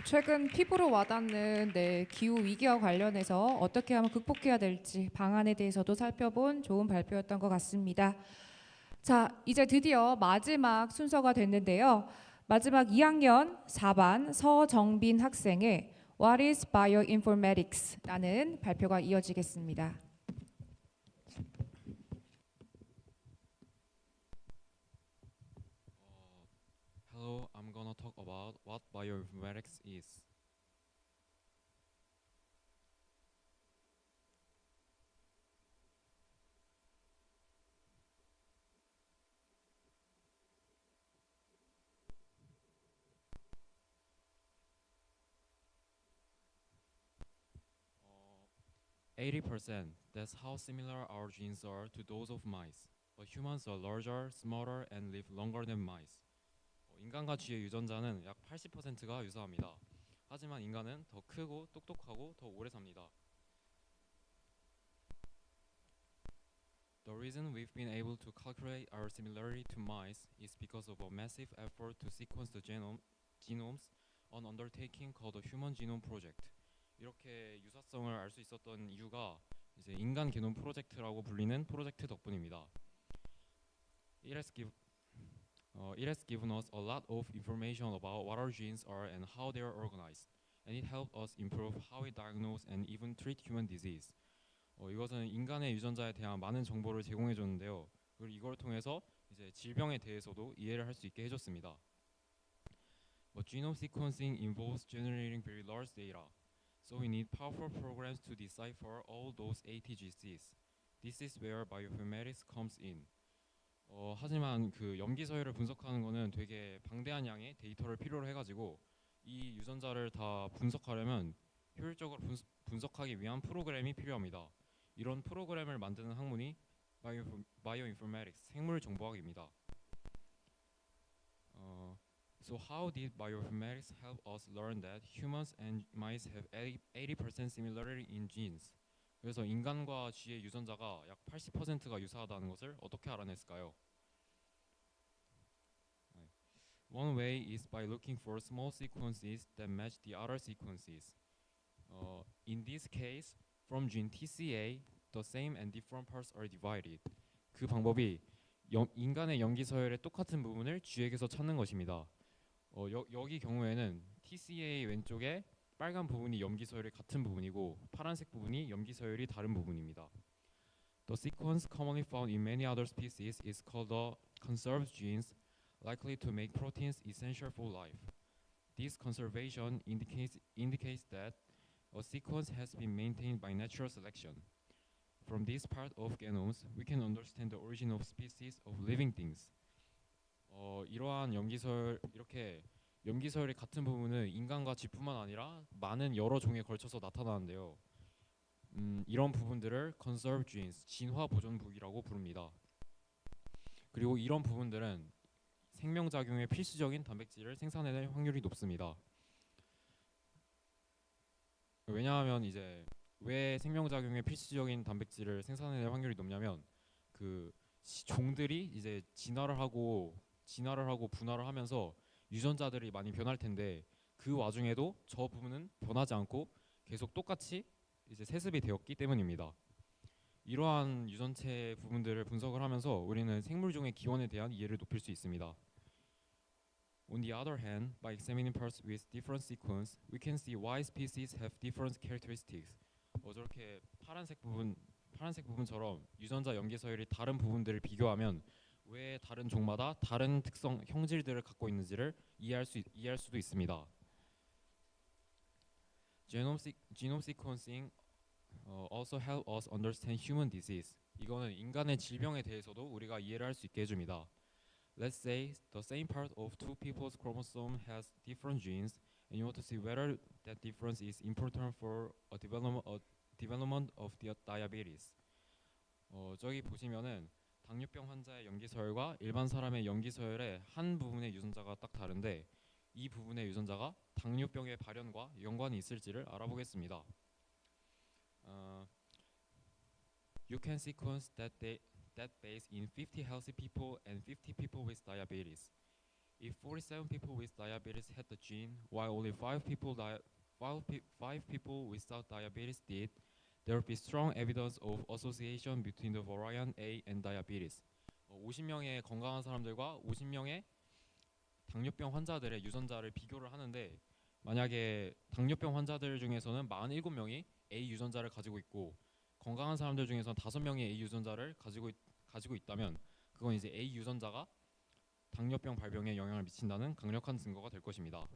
최근 피부로 와닿는 기후 위기와 관련해서 어떻게 하면 극복해야 될지 방안에 대해서도 살펴본 좋은 발표였던 것 같습니다. 자, 이제 드디어 마지막 순서가 됐는데요. 마지막 2학년 4반 서정빈 학생의 What is Bioinformatics?라는 발표가 이어지겠습니다. Hello, I'm gonna talk about what bioinformatics is. Uh, 80%, that's how similar our genes are to those of mice. But humans are larger, smaller, and live longer than mice. 인간과 쥐의 유전자는 약 80%가 유사합니다. 하지만 인간은 더 크고 똑똑하고 더 오래 삽니다. The reason we've been able to calculate our similarity to mice is because of a massive effort to sequence the genomes, an undertaking called the Human Genome Project. 이렇게 유사성을 알 수 있었던 이유가 이제 인간 게놈 프로젝트라고 불리는 프로젝트 덕분입니다. It has given us a lot of information about what our genes are and how they are organized, and it helped us improve how we diagnose and even treat human disease. 이것은 인간의 유전자에 대한 많은 정보를 제공해 줬는데요. 그리고 이걸 통해서 이제 질병에 대해서도 이해를 할 수 있게 해줬습니다. But genome sequencing involves generating very large data, so we need powerful programs to decipher all those ATGCs. This is where bioinformatics comes in. 하지만 그 염기 서열을 분석하는 거는 되게 방대한 양의 데이터를 필요로 해가지고 이 유전자를 다 분석하려면 효율적으로 분석하기 위한 프로그램이 필요합니다. 이런 프로그램을 만드는 학문이 bioinformatics, 생물정보학입니다. So how did bioinformatics help us learn that humans and mice have 80% similarity in genes? 그래서 인간과 쥐의 유전자가 약 80%가 유사하다는 것을 어떻게 알아냈을까요? One way is by looking for small sequences that match the other sequences. In this case, from gene TCA, the same and different parts are divided. 그 방법이 인간의 염기 서열의 똑같은 부분을 쥐에게서 찾는 것입니다. 여기 경우에는 TCA 왼쪽에 빨간 부분이 염기 서열이 같은 부분이고 파란색 부분이 염기 서열이 다른 부분입니다. The sequence commonly found in many other species is called the conserved genes, likely to make proteins essential for life. This conservation indicates that a sequence has been maintained by natural selection. From this part of genomes, we can understand the origin of species of living things. 이러한 이렇게 염기서열이 같은 부분은 인간과 쥐뿐만 아니라 많은 여러 종에 걸쳐서 나타나는데요. 이런 부분들을 conserved genes, 진화 보존부위라고 부릅니다. 그리고 이런 부분들은 생명작용에 필수적인 단백질을 생산해낼 확률이 높습니다. 왜냐하면 이제 왜 생명작용에 필수적인 단백질을 생산해낼 확률이 높냐면 그 종들이 이제 진화를 하고 분화를 하면서 유전자들이 많이 변할 텐데 그 와중에도 저 부분은 변하지 않고 계속 똑같이 이제 세습이 되었기 때문입니다. 이러한 유전체 부분들을 분석을 하면서 우리는 생물종의 기원에 대한 이해를 높일 수 있습니다. On the other hand, by examining parts with different sequence, we can see why species have different characteristics. 저렇게 파란색 부분처럼 유전자 염기 서열이 다른 부분들을 비교하면 왜 다른 종마다 다른 특성 형질들을 갖고 있는지를 이해할 수도 있습니다. Genome sequencing also help us understand human disease. 이거는 인간의 질병에 대해서도 우리가 이해를 할 수 있게 해줍니다. Let's say the same part of two people's chromosome has different genes, and you want to see whether that difference is important for a development of the diabetes. 저기 보시면은 당뇨병 환자의 염기 서열과 일반 사람의 염기 서열의 한 부분의 유전자가 딱 다른데 이 부분의 유전자가 당뇨병의 발현과 연관이 있을지를 알아보겠습니다. You can sequence that base in 50 healthy people and 50 people with diabetes. If 47 people with diabetes had the gene, while only 5 people without diabetes did, there would be strong evidence of association between the variant A and diabetes. 50명의 건강한 사람들과 50명의 당뇨병 환자들의 유전자를 비교를 하는데 만약에 당뇨병 환자들 중에서는 47명이 A 유전자를 가지고 있고 건강한 사람들 중에서는 5명이 A 유전자를 가지고 있다면 그건 이제 A 유전자가 당뇨병 발병에 영향을 미친다는 강력한 증거가 될 것입니다.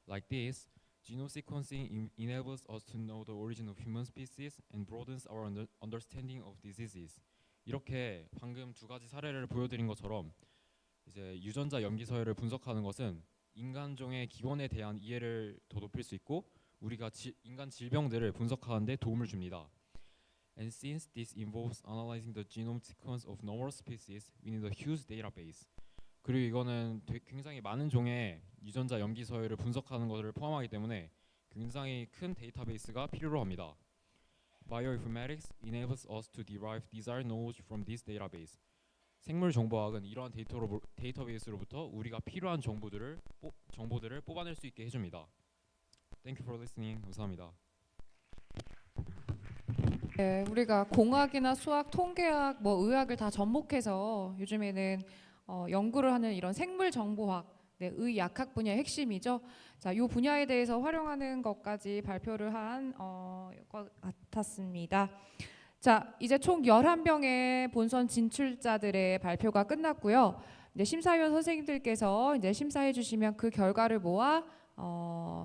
Like this, genome sequencing enables us to know the origin of human species and broadens our understanding of diseases. 이렇게 방금 두 가지 사례를 보여드린 것처럼 이제 유전자 염기 서열을 분석하는 것은 인간종의 기원에 대한 이해를 더 높일 수 있고 우리가 인간 질병들을 분석하는 데 도움을 줍니다. And since this involves analyzing the genome sequence of numerous species, we need a huge database. 그리고 이거는 굉장히 많은 종의 유전자 염기 서열을 분석하는 것을 포함하기 때문에 굉장히 큰 데이터베이스가 필요로 합니다. Bioinformatics enables us to derive desired knowledge from this database. 생물 정보학은 이러한 데이터베이스로부터 우리가 필요한 정보들을 뽑아낼 수 있게 해줍니다. Thank you for listening. 감사합니다. 네, 우리가 공학이나 수학, 통계학, 의학을 다 접목해서 요즘에는 연구를 하는 이런 생물 정보학, 의약학 분야의 핵심이죠. 자, 이 분야에 대해서 활용하는 것까지 발표를 한 것 같았습니다. 자, 이제 총 11명의 본선 진출자들의 발표가 끝났고요. 이제 심사위원 선생님들께서 이제 심사해 주시면 그 결과를 모아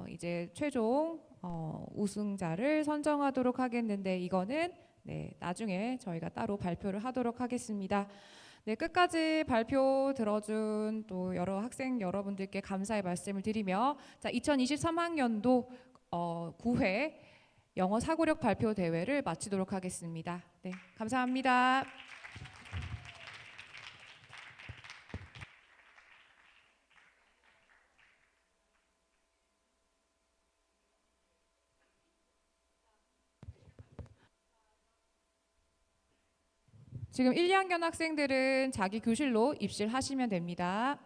이제 최종 우승자를 선정하도록 하겠는데 이거는 나중에 저희가 따로 발표를 하도록 하겠습니다. 네, 끝까지 발표 들어준 또 여러 학생 여러분들께 감사의 말씀을 드리며 자, 2023학년도 9회 영어 사고력 발표 대회를 마치도록 하겠습니다. 네, 감사합니다. 지금 1, 2학년 학생들은 자기 교실로 입실하시면 됩니다.